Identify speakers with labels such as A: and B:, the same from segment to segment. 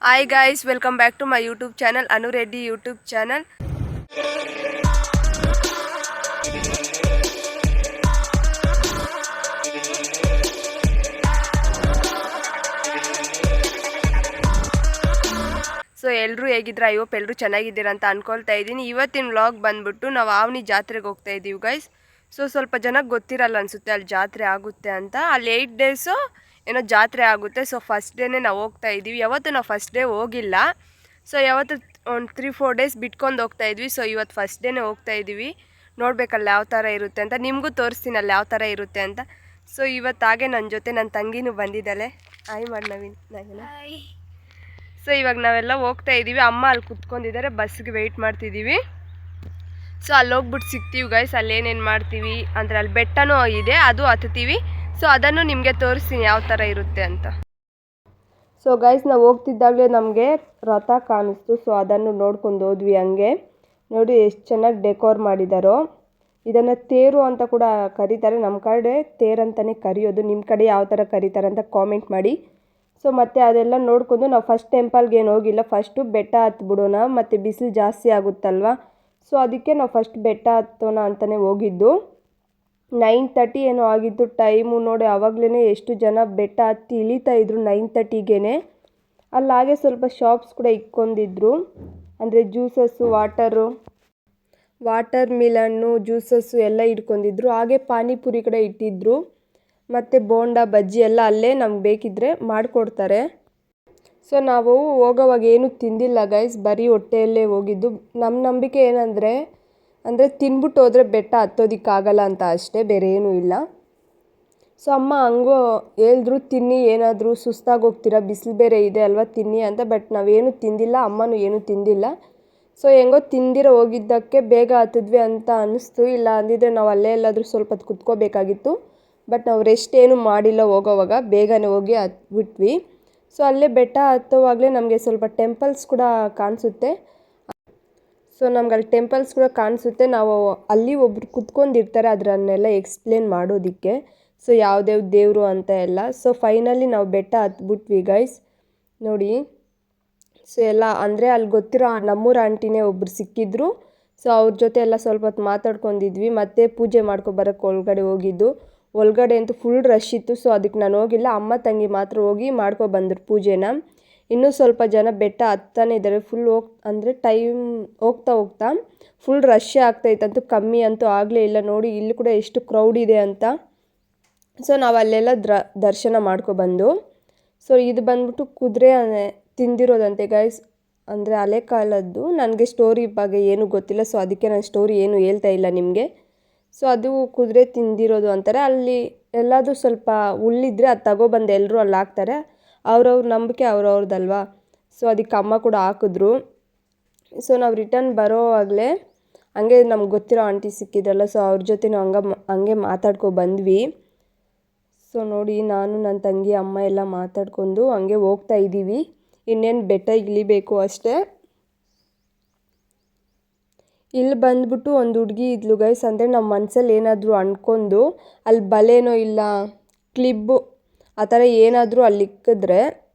A: Hi guys, welcome back to my YouTube channel, Anu Reddy YouTube channel. So ಎಲ್ಲರೂ ಹೇಗಿದ್ದೀರಾ? I hope ಎಲ್ಲರೂ ಚೆನ್ನಾಗಿದ್ದೀರಾ ಅಂತ ಅನ್ಕೊಳ್ತಾ ಇದ್ದೀನಿ. ಇವತ್ತಿನ ವ್ಲಾಗ್ ಬಂದ್ಬಿಟ್ಟು ನಾವು ಆವನಿ ಜಾತ್ರೆಗೆ ಹೋಗ್ತಾ ಇದ್ದೀವಿ ಗೈಸ್. ಸೊ ಸ್ವಲ್ಪ ಜನಕ್ಕೆ ಗೊತ್ತಿರಲ್ಲ ಅನಿಸುತ್ತೆ ಅಲ್ಲಿ ಜಾತ್ರೆ ಆಗುತ್ತೆ ಅಂತ. ಅಲ್ಲಿ 8 ಡೇಸು ಏನೋ ಜಾತ್ರೆ ಆಗುತ್ತೆ. ಸೊ ಫಸ್ಟ್ ಡೇನೇ ನಾವು ಹೋಗ್ತಾ ಇದ್ದೀವಿ. ಯಾವತ್ತು ನಾವು ಫಸ್ಟ್ ಡೇ ಹೋಗಿಲ್ಲ. ಸೊ ಯಾವತ್ತು ಒಂದು 3-4 ಡೇಸ್ ಬಿಟ್ಕೊಂಡು ಹೋಗ್ತಾ ಇದ್ವಿ. ಸೊ ಇವತ್ತು ಫಸ್ಟ್ ಡೇನೇ ಹೋಗ್ತಾ ಇದ್ದೀವಿ. ನೋಡಬೇಕಲ್ಲ ಯಾವ ಥರ ಇರುತ್ತೆ ಅಂತ. ನಿಮಗೂ ತೋರಿಸ್ತೀನಿ ಅಲ್ಲಿ ಯಾವ ಥರ ಇರುತ್ತೆ ಅಂತ. ಸೊ ಇವತ್ತಾಗೆ ನನ್ನ ಜೊತೆ ನನ್ನ ತಂಗಿನೂ ಬಂದಿದ್ದಾಳೆ. ಆಯ್ ಮಾಡಿ ನವೀನ್. ಸೊ ಇವಾಗ ನಾವೆಲ್ಲ ಹೋಗ್ತಾ ಇದ್ದೀವಿ. ಅಮ್ಮ ಅಲ್ಲಿ ಕುತ್ಕೊಂಡಿದ್ದಾರೆ, ಬಸ್ಸಿಗೆ ವೆಯ್ಟ್ ಮಾಡ್ತಿದ್ದೀವಿ. ಸೊ ಅಲ್ಲಿ ಹೋಗ್ಬಿಟ್ಟು ಸಿಗ್ತೀವಿ ಗೈಸ್. ಅಲ್ಲಿ ಏನೇನು ಮಾಡ್ತೀವಿ ಅಂದರೆ ಅಲ್ಲಿ ಬೆಟ್ಟನೂ ಇದೆ, ಅದು ಹತ್ತೀವಿ. ಸೊ ಅದನ್ನು ನಿಮಗೆ ತೋರಿಸ್ತೀನಿ ಯಾವ ಥರ ಇರುತ್ತೆ ಅಂತ. ಸೊ ಗೈಸ್ ನಾವು ಹೋಗ್ತಿದ್ದಾಗಲೇ ನಮಗೆ ರಥ ಕಾಣಿಸ್ತು. ಸೊ ಅದನ್ನು ನೋಡ್ಕೊಂಡು ಹೋದ್ವಿ. ಹಂಗೆ ನೋಡಿ ಎಷ್ಟು ಚೆನ್ನಾಗಿ ಡೆಕೋರ್ ಮಾಡಿದಾರೋ. ಇದನ್ನು ತೇರು ಅಂತ ಕೂಡ ಕರೀತಾರೆ. ನಮ್ಮ ಕಡೆ ತೇರಂತಲೇ ಕರೆಯೋದು. ನಿಮ್ಮ ಕಡೆ ಯಾವ ಥರ ಕರೀತಾರೆ ಅಂತ ಕಾಮೆಂಟ್ ಮಾಡಿ. ಸೊ ಮತ್ತು ಅದೆಲ್ಲ ನೋಡ್ಕೊಂಡು ನಾವು ಫಸ್ಟ್ ಟೆಂಪಲ್ಗೆ ಏನು ಹೋಗಿಲ್ಲ. ಫಸ್ಟು ಬೆಟ್ಟ ಹತ್ಬಿಡೋಣ, ಮತ್ತು ಬಿಸಿಲು ಜಾಸ್ತಿ ಆಗುತ್ತಲ್ವ. ಸೊ ಅದಕ್ಕೆ ನಾವು ಫಸ್ಟ್ ಬೆಟ್ಟ ಹತ್ತೋಣ ಅಂತಲೇ ಹೋಗಿದ್ದು. 9:30 ಏನೋ ಆಗಿದ್ದು ಟೈಮು. ನೋಡಿ ಆವಾಗಲೇ ಎಷ್ಟು ಜನ ಬೆಟ್ಟ ಹತ್ತಿ ಇಳಿತಾ ಇದ್ರು 9:30ಗೆ. ಅಲ್ಲಾಗೆ ಸ್ವಲ್ಪ ಶಾಪ್ಸ್ ಕೂಡ ಇಕ್ಕೊಂಡಿದ್ರು, ಅಂದರೆ ಜ್ಯೂಸಸ್ಸು, ವಾಟರ್ ಮಿಲನ್ನು, ಜ್ಯೂಸಸ್ಸು ಎಲ್ಲ ಇಟ್ಕೊಂಡಿದ್ರು. ಹಾಗೆ ಪಾನಿಪುರಿ ಕಡೆ ಇಟ್ಟಿದ್ರು, ಮತ್ತು ಬೋಂಡ ಬಜ್ಜಿ ಎಲ್ಲ ಅಲ್ಲೇ ನಮ್ಗೆ ಬೇಕಿದ್ದರೆ ಮಾಡಿಕೊಡ್ತಾರೆ. ಸೊ ನಾವು ಹೋಗೋವಾಗ ಏನೂ ತಿಂದಿಲ್ಲ ಗೈಸ್, ಬರೀ ಹೊಟ್ಟೆಯಲ್ಲೇ ಹೋಗಿದ್ದು. ನಮ್ಮ ನಂಬಿಕೆ ಏನಂದರೆ ತಿನ್ಬಿಟ್ಟು ಹೋದರೆ ಬೆಟ್ಟ ಹತ್ತೋದಕ್ಕಾಗಲ್ಲ ಅಂತ ಅಷ್ಟೇ, ಬೇರೆ ಏನೂ ಇಲ್ಲ. ಸೊ ಅಮ್ಮ ಹಂಗೂ ಹೇಳಿದ್ರು, ತಿನ್ನಿ, ಏನಾದರೂ ಸುಸ್ತಾಗಿ ಹೋಗ್ತೀರಾ, ಬಿಸಿಲು ಬೇರೆ ಇದೆ ಅಲ್ವಾ, ತಿನ್ನಿ ಅಂತ. ಬಟ್ ನಾವೇನು ತಿಂದಿಲ್ಲ, ಅಮ್ಮನೂ ಏನೂ ತಿಂದಿಲ್ಲ. ಸೊ ಹೆಂಗೋ ತಿಂದಿರೋ ಹೋಗಿದ್ದಕ್ಕೆ ಬೇಗ ಹತ್ತಿದ್ವಿ ಅಂತ ಅನ್ನಿಸ್ತು. ಇಲ್ಲ ಅಂದಿದ್ರೆ ನಾವು ಅಲ್ಲೇ ಎಲ್ಲಾದರೂ ಸ್ವಲ್ಪ ಹೊತ್ತು ಕುತ್ಕೋಬೇಕಾಗಿತ್ತು. ಬಟ್ ನಾವು ರೆಸ್ಟ್ ಏನೂ ಮಾಡಿಲ್ಲ, ಹೋಗೋವಾಗ ಬೇಗನೆ ಹೋಗಿ ಹತ್ಬಿಟ್ವಿ. ಸೊ ಅಲ್ಲೇ ಬೆಟ್ಟ ಹತ್ತೋವಾಗಲೇ ನಮಗೆ ಸ್ವಲ್ಪ ಟೆಂಪಲ್ಸ್ ಕೂಡ ಕಾಣಿಸುತ್ತೆ. ಸೊ ನಮ್ಗೆ ಅಲ್ಲಿ ಟೆಂಪಲ್ಸ್ ಕೂಡ ಕಾಣಿಸುತ್ತೆ. ನಾವು ಅಲ್ಲಿ ಒಬ್ರು ಕುತ್ಕೊಂಡಿರ್ತಾರೆ ಅದರನ್ನೆಲ್ಲ ಎಕ್ಸ್ಪ್ಲೇನ್ ಮಾಡೋದಕ್ಕೆ. ಸೊ ಯಾವುದೇ ದೇವರು ಅಂತ ಎಲ್ಲ. ಸೊ ಫೈನಲಿ ನಾವು ಬೆಟ್ಟ ಹತ್ಬಿಟ್ವಿ ಗೈಸ್. ನೋಡಿ ಸೊ ಎಲ್ಲ ಅಂದರೆ ಅಲ್ಲಿ ಗೊತ್ತಿರೋ ನಮ್ಮೂರ ಆಂಟಿನೇ ಒಬ್ಬರು ಸಿಕ್ಕಿದ್ರು. ಸೊ ಅವ್ರ ಜೊತೆ ಎಲ್ಲ ಸ್ವಲ್ಪ ಹೊತ್ತು ಮಾತಾಡ್ಕೊಂಡಿದ್ವಿ. ಮತ್ತು ಪೂಜೆ ಮಾಡ್ಕೊಬರೋಕ್ಕೆ ಒಳಗಡೆ ಹೋಗಿದ್ದು. ಒಳಗಡೆ ಅಂತೂ ಫುಲ್ ರಶ್ ಇತ್ತು. ಸೊ ಅದಕ್ಕೆ ನಾನು ಹೋಗಿಲ್ಲ, ಅಮ್ಮ ತಂಗಿ ಮಾತ್ರ ಹೋಗಿ ಮಾಡ್ಕೊಬಂದ್ರು ಪೂಜೆನ. ಇನ್ನೂ ಸ್ವಲ್ಪ ಜನ ಬೆಟ್ಟ ಹತ್ತಾನೆ ಇದ್ದಾರೆ. ಫುಲ್ ಟೈಮ್ ಹೋಗ್ತಾ ಫುಲ್ ರಶ್ ಆಗ್ತಾಯಿತ್ತಂತೂ, ಕಮ್ಮಿ ಅಂತೂ ಆಗಲೇ ಇಲ್ಲ. ನೋಡಿ ಇಲ್ಲಿ ಕೂಡ ಎಷ್ಟು ಕ್ರೌಡ್ ಇದೆ ಅಂತ. ಸೊ ನಾವು ಅಲ್ಲೆಲ್ಲ ದರ್ಶನ ಮಾಡ್ಕೊಬಂದು. ಸೊ ಇದು ಬಂದ್ಬಿಟ್ಟು ಕುದುರೆ ತಿಂದಿರೋದಂತೆ ಗೈಸ್, ಅಂದರೆ ಹಳೆ ಕಾಲದ್ದು. ನನಗೆ ಸ್ಟೋರಿ ಬಗ್ಗೆ ಏನೂ ಗೊತ್ತಿಲ್ಲ. ಸೊ ಅದಕ್ಕೆ ನಾನು ಸ್ಟೋರಿ ಏನು ಹೇಳ್ತಾ ಇಲ್ಲ ನಿಮಗೆ. ಸೊ ಅದು ಕುದುರೆ ತಿಂದಿರೋದು ಅಂತಾರೆ. ಅಲ್ಲಿ ಎಲ್ಲಾದರೂ ಸ್ವಲ್ಪ ಹುಲ್ಲಿದ್ರೆ ಅದು ತಗೊಬಂದು ಎಲ್ಲರೂ ಅಲ್ಲಿ ಹಾಕ್ತಾರೆ. ಅವ್ರವ್ರ ನಂಬಿಕೆ ಅವ್ರವ್ರದ್ದಲ್ವಾ. ಸೊ ಅದಕ್ಕೆ ಅಮ್ಮ ಕೂಡ ಹಾಕಿದ್ರು. ಸೊ ನಾವು ರಿಟರ್ನ್ ಬರೋವಾಗಲೇ ಹಂಗೆ ನಮ್ಗೆ ಗೊತ್ತಿರೋ ಆಂಟಿ ಸಿಕ್ಕಿದ್ರಲ್ಲ. ಸೊ ಅವ್ರ ಜೊತೆ ನಾವು ಹಂಗೆ ಬಂದ್ವಿ. ಸೊ ನೋಡಿ ನಾನು ನನ್ನ ತಂಗಿ ಅಮ್ಮ ಎಲ್ಲ ಮಾತಾಡ್ಕೊಂಡು ಹಂಗೆ ಹೋಗ್ತಾ ಇದ್ದೀವಿ. ಇನ್ನೇನು ಬೆಟ್ಟ ಇಳಿಬೇಕು ಅಷ್ಟೇ. ಇಲ್ಲಿ ಬಂದ್ಬಿಟ್ಟು ಒಂದು ಹುಡುಗಿ ಇದ್ಲು ಗೈಸ್. ಅಂದರೆ ನಮ್ಮ ಮನಸ್ಸಲ್ಲಿ ಏನಾದರೂ ಅಂದ್ಕೊಂಡು ಅಲ್ಲಿ ಬಲೆನೋ ಇಲ್ಲ ಕ್ಲಿಬ್ಬು ಆ ಥರ ಏನಾದರೂ ಅಲ್ಲಿ ಇಕ್ಕಿದ್ರೆ,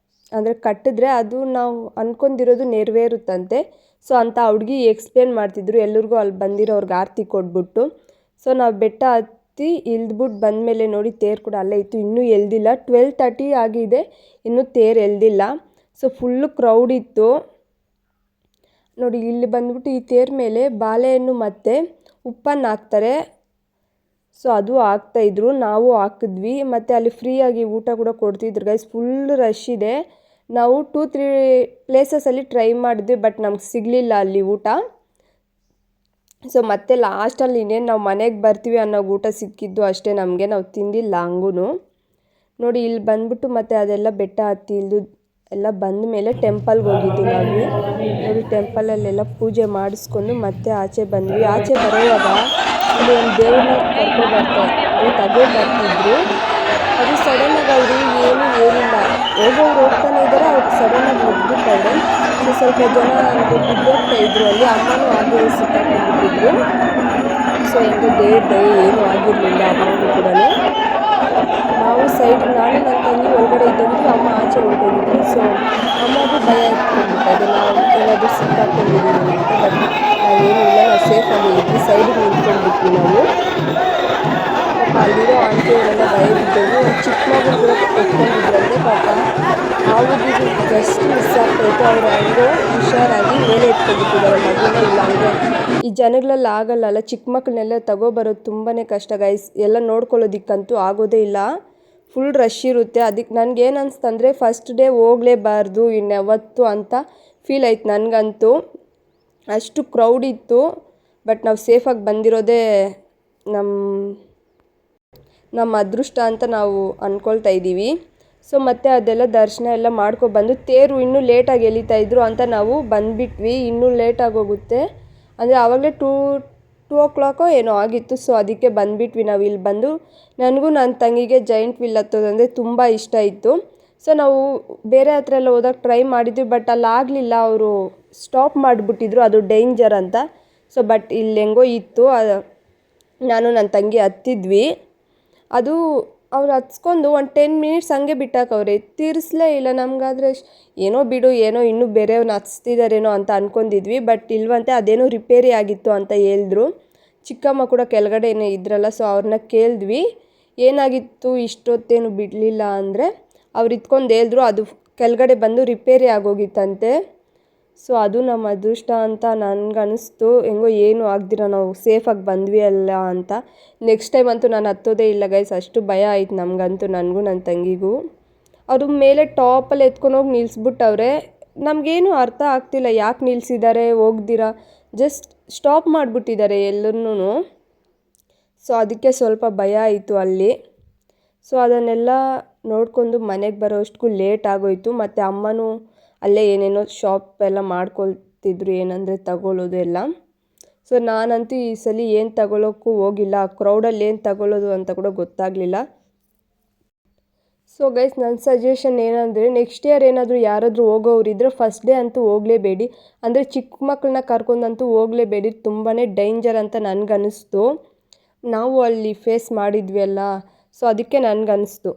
A: ಅಂದರೆ ಕಟ್ಟಿದ್ರೆ, ಅದು ನಾವು ಅಂದ್ಕೊಂಡಿರೋದು ನೆರವೇರುತ್ತಂತೆ. ಸೊ ಅಂತ ಹುಡುಗಿ ಎಕ್ಸ್ಪ್ಲೇನ್ ಮಾಡ್ತಿದ್ರು ಎಲ್ರಿಗೂ ಅಲ್ಲಿ ಬಂದಿರೋರ್ಗೆ ಆರತಿ ಕೊಟ್ಬಿಟ್ಟು. ಸೊ ನಾವು ಬೆಟ್ಟ ಹತ್ತಿ ಇಳಿದ್ಬಿಟ್ಟು ಬಂದಮೇಲೆ ನೋಡಿ ತೇರು ಕೂಡ ಅಲ್ಲೇ ಇತ್ತು. ಇನ್ನೂ ಎಲ್ದಿಲ್ಲ, 12:30 ಆಗಿದೆ, ಇನ್ನೂ ತೇರು ಎಲ್ದಿಲ್ಲ. ಸೊ ಫುಲ್ಲು ಕ್ರೌಡ್ ಇತ್ತು ನೋಡಿ. ಇಲ್ಲಿ ಬಂದ್ಬಿಟ್ಟು ಈ ತೇರ್ ಮೇಲೆ ಬಾಳೆಹಣ್ಣು ಮತ್ತು ಉಪ್ಪನ್ನು ಹಾಕ್ತಾರೆ. ಸೊ ಅದು ಹಾಕ್ತಾಯಿದ್ರು, ನಾವು ಹಾಕಿದ್ವಿ. ಮತ್ತು ಅಲ್ಲಿ ಫ್ರೀಯಾಗಿ ಊಟ ಕೂಡ ಕೊಡ್ತಿದ್ರು ಗೈಸ್. ಫುಲ್ ರಶ್ ಇದೆ. ನಾವು 2-3 ಪ್ಲೇಸಸಲ್ಲಿ ಟ್ರೈ ಮಾಡಿದ್ವಿ, ಬಟ್ ನಮ್ಗೆ ಸಿಗಲಿಲ್ಲ ಅಲ್ಲಿ ಊಟ. ಸೊ ಮತ್ತೆ ಲಾಸ್ಟಲ್ಲಿ ಇನ್ನೇನು ನಾವು ಮನೆಗೆ ಬರ್ತೀವಿ ಅನ್ನೋ ಊಟ ಸಿಕ್ಕಿದ್ದು ಅಷ್ಟೇ ನಮಗೆ, ನಾವು ತಿಂದಿಲ್ಲ ಹಂಗೂ. ನೋಡಿ ಇಲ್ಲಿ ಬಂದ್ಬಿಟ್ಟು ಮತ್ತು ಅದೆಲ್ಲ ಬೆಟ್ಟ ಹತ್ತಿ ಇಳಿದು ಎಲ್ಲ ಬಂದ ಮೇಲೆ ಟೆಂಪಲ್ಗೆ ಹೋಗಿದ್ದು ನಾವು. ನೋಡಿ ಟೆಂಪಲಲ್ಲೆಲ್ಲ ಪೂಜೆ ಮಾಡಿಸ್ಕೊಂಡು ಮತ್ತೆ ಆಚೆ ಬಂದ್ವಿ. ಆಚೆ ಬರೋವಾಗ ಇಲ್ಲಿ ಒಂದು ದೇವ್ರನ್ನ ತಗೊಬರ್ತಿದ್ರು. ಅದು ಸಡನ್ನಾಗಿ ಅವರು ಏನೂ ಹೇಳಿಲ್ಲ, ಹೋಗೋರು ಹೋಗ್ತಾನೆ ಇದ್ದಾರೆ, ಅವ್ರು ಸಡನ್ನಾಗಿ ಹೋಗ್ಬಿಟ್ಟವ್ರೆ. ಸೊ ಸ್ವಲ್ಪ ಜನ ಬಿದ್ದೋಗ್ತಾ ಇದ್ರು ಅಲ್ಲಿ. ಅಮ್ಮನೂ ಹಾಗೆ ಸಿಕ್ಕಾಕೊಂಡ್ಬಿಟ್ಟಿದ್ರು. ಸೊ ಹೆಂಗೋ ದೇವ್ರ ದಯೆ ಏನೂ ಆಗಿರಲಿಲ್ಲ ಅಮ್ಮನಿಗೂ ಕೂಡ. ನಾವು ನಾನು ನನ್ನ ತಂಗಿ ಒಳಗಡೆ ಇದ್ದೋಗಿದ್ವಿ, ಅಮ್ಮ ಆಚೆ ಹೊರಟೋಗಿದ್ರು. ಸೊ ಅಮ್ಮಗೂ ಭಯ ಇತ್ತು. ಏನಾದರೂ ಸಿಕ್ಕಾಕೊಂಡಿದ್ದೀವಿ ಅಂತ. ಬಟ್ ನಾವೇನು ಇಲ್ಲ, ನಾವು ಸೇಫಾಗಿ ಇದ್ವಿ. ಸೈಡಿಗೆ ನಿಂತ್ಕೊಂಡ್ಬಿಟ್ವಿ ನಾವು. ಪಾಪ ಅಲ್ಲಿರೋ ಆಂಟಿಯವರೆಲ್ಲ ಭಯ ಬಿದ್ದವು. ಒಂದು ಚಿಕ್ಕ ಮಗು ಕೂಡ ಎತ್ಕೊಂಡಿದ್ರಂತೆ. ಪಾಪ ಹಾವುದಿದು ಜಸ್ಟ್ ಮಿಸ್ ಆಗ್ತಾಯಿತ್ತು. ಅವ್ರು ಹೆಂಗೋ ಹುಷಾರಾಗಿ ಮೇಲೆ ಎತ್ಕೊಂಡ್ಬಿಟ್ಟಿದ್ದಾರೆ ಮಗುನ. ಇಲ್ಲ ಅಂದರೆ ಈ ಜನಗಳೆಲ್ಲ ಆಗಲ್ಲ, ಚಿಕ್ಕ ಮಕ್ಕಳನ್ನೆಲ್ಲ ತಗೊಬರೋದು ತುಂಬಾ ಕಷ್ಟ ಗೈಸ್. ಎಲ್ಲ ನೋಡ್ಕೊಳ್ಳೋದಿಕ್ಕಂತೂ ಆಗೋದೇ ಇಲ್ಲ, ಫುಲ್ ರಶ್ ಇರುತ್ತೆ. ಅದಕ್ಕೆ ನನಗೇನು ಅನಿಸ್ತಂದರೆ ಫಸ್ಟ್ ಡೇ ಹೋಗಲೇಬಾರ್ದು ಇನ್ಯಾವತ್ತು ಅಂತ ಫೀಲ್ ಆಯ್ತು ನನಗಂತೂ. ಅಷ್ಟು ಕ್ರೌಡ್ ಇತ್ತು. ಬಟ್ ನಾವು ಸೇಫಾಗಿ ಬಂದಿರೋದೇ ನಮ್ಮ ಅದೃಷ್ಟ ಅಂತ ನಾವು ಅಂದ್ಕೊಳ್ತಾ ಇದ್ದೀವಿ. ಸೊ ಮತ್ತು ಅದೆಲ್ಲ ದರ್ಶನ ಎಲ್ಲ ಮಾಡ್ಕೊಬಂದು ತೇರು ಇನ್ನೂ ಲೇಟಾಗಿ ಎಳಿತಾಯಿದ್ರು ಅಂತ ನಾವು ಬಂದುಬಿಟ್ವಿ. ಇನ್ನೂ ಲೇಟಾಗಿ ಹೋಗುತ್ತೆ ಅಂದರೆ ಆವಾಗಲೇ 2 o'clock ಏನೋ ಆಗಿತ್ತು. ಸೊ ಅದಕ್ಕೆ ಬಂದುಬಿಟ್ವಿ ನಾವು. ಇಲ್ಲಿ ಬಂದು ನನಗೂ ನನ್ನ ತಂಗಿಗೆ ಜೈಂಟ್ ವೀಲ್ ಹತ್ತೋದಂದರೆ ತುಂಬ ಇಷ್ಟ ಇತ್ತು. ಸೊ ನಾವು ಬೇರೆ ಹತ್ರ ಎಲ್ಲ ಹೋದಾಗ ಟ್ರೈ ಮಾಡಿದ್ವಿ, ಬಟ್ ಅಲ್ಲಿ ಆಗಲಿಲ್ಲ. ಅವರು ಸ್ಟಾಪ್ ಮಾಡಿಬಿಟ್ಟಿದ್ರು, ಅದು ಡೇಂಜರ್ ಅಂತ. ಸೊ ಬಟ್ ಇಲ್ಲಿ ಹೆಂಗೋ ಇತ್ತು, ನಾನು ನನ್ನ ತಂಗಿ ಹತ್ತಿದ್ವಿ. ಅದು ಅವ್ರು ಹತ್ಸ್ಕೊಂಡು ಒಂದು 10 minutes ಹಂಗೆ ಬಿಟ್ಟಾಕವ್ರೆ, ತೀರಿಸಲೇ ಇಲ್ಲ. ನಮಗಾದರೆ ಏನೋ ಬಿಡು, ಏನೋ ಇನ್ನೂ ಬೇರೆಯವ್ರನ್ನ ಹತ್ಸ್ತಿದ್ದಾರೇನೋ ಅಂತ ಅಂದ್ಕೊಂಡಿದ್ವಿ. ಬಟ್ ಇಲ್ವಂತೆ, ಅದೇನೋ ರಿಪೇರಿ ಆಗಿತ್ತು ಅಂತ ಹೇಳಿದ್ರು. ಚಿಕ್ಕಮ್ಮ ಕೂಡ ಕೆಳಗಡೆನೇ ಇದ್ರಲ್ಲ, ಸೊ ಅವ್ರನ್ನ ಕೇಳಿದ್ವಿ ಏನಾಗಿತ್ತು ಇಷ್ಟೊತ್ತೇನು ಬಿಡಲಿಲ್ಲ ಅಂದರೆ ಅವ್ರು ಇತ್ಕೊಂಡು ಹೇಳಿದ್ರು ಅದು ಕೆಳಗಡೆ ಬಂದು ರಿಪೇರಿ ಆಗೋಗಿತ್ತಂತೆ. ಸೊ ಅದು ನಮ್ಮ ಅದೃಷ್ಟ ಅಂತ ನನಗನ್ನಿಸ್ತು. ಹೆಂಗೋ ಏನು ಆಗ್ದಿರ ನಾವು ಸೇಫಾಗಿ ಬಂದ್ವಿ ಅಲ್ಲ ಅಂತ. ನೆಕ್ಸ್ಟ್ ಟೈಮ್ ಅಂತೂ ನಾನು ಹತ್ತೋದೇ ಇಲ್ಲ ಗೈಸ್, ಅಷ್ಟು ಭಯ ಆಯ್ತು ನಮಗಂತೂ, ನನಗೂ ನನ್ನ ತಂಗಿಗೂ. ಅವರು ಮೇಲೆ ಟಾಪಲ್ಲಿ ಎತ್ಕೊಂಡೋಗಿ ನಿಲ್ಲಿಸ್ಬಿಟ್ಟವ್ರೆ. ನಮಗೇನು ಅರ್ಥ ಆಗ್ತಿಲ್ಲ ಯಾಕೆ ನಿಲ್ಲಿಸಿದ್ದಾರೆ ಹೋಗ್ದಿರ, ಜಸ್ಟ್ ಸ್ಟಾಪ್ ಮಾಡಿಬಿಟ್ಟಿದ್ದಾರೆ ಎಲ್ಲರೂ. ಸೊ ಅದಕ್ಕೆ ಸ್ವಲ್ಪ ಭಯ ಆಯಿತು ಅಲ್ಲಿ. ಸೊ ಅದನ್ನೆಲ್ಲ ನೋಡ್ಕೊಂಡು ಮನೆಗೆ ಬರೋಷ್ಟಕ್ಕೂ ಲೇಟ್ ಆಗೋಯಿತು. ಮತ್ತು ಅಮ್ಮನೂ ಅಲ್ಲೇ ಏನೇನೋ ಶಾಪ್ ಎಲ್ಲ ಮಾಡ್ಕೊಳ್ತಿದ್ರು, ಏನಂದರೆ ತಗೊಳ್ಳೋದು ಎಲ್ಲ. ಸೊ ನಾನಂತೂ ಈ ಸಲ ಏನು ತಗೊಳ್ಳೋಕ್ಕೂ ಹೋಗಿಲ್ಲ, ಕ್ರೌಡಲ್ಲಿ ಏನು ತಗೊಳ್ಳೋದು ಅಂತ ಕೂಡ ಗೊತ್ತಾಗಲಿಲ್ಲ. ಸೊ ಗೈಸ್ ನನ್ನ ಸಜೆಷನ್ ಏನಂದರೆ ನೆಕ್ಸ್ಟ್ ಇಯರ್ ಏನಾದರೂ ಯಾರಾದರೂ ಹೋಗೋರಿದ್ರೆ ಫಸ್ಟ್ ಡೇ ಅಂತೂ ಹೋಗಲೇಬೇಡಿ. ಅಂದರೆ ಚಿಕ್ಕ ಮಕ್ಕಳನ್ನ ಕರ್ಕೊಂಡಂತೂ ಹೋಗಲೇಬೇಡಿ, ತುಂಬಾ ಡೇಂಜರ್ ಅಂತ ನನಗನ್ನಿಸ್ತು. ನಾವು ಅಲ್ಲಿ ಫೇಸ್ ಮಾಡಿದ್ವಿ ಅಲ್ಲ, ಸೊ ಅದಕ್ಕೆ ನನಗನ್ನಿಸ್ತು.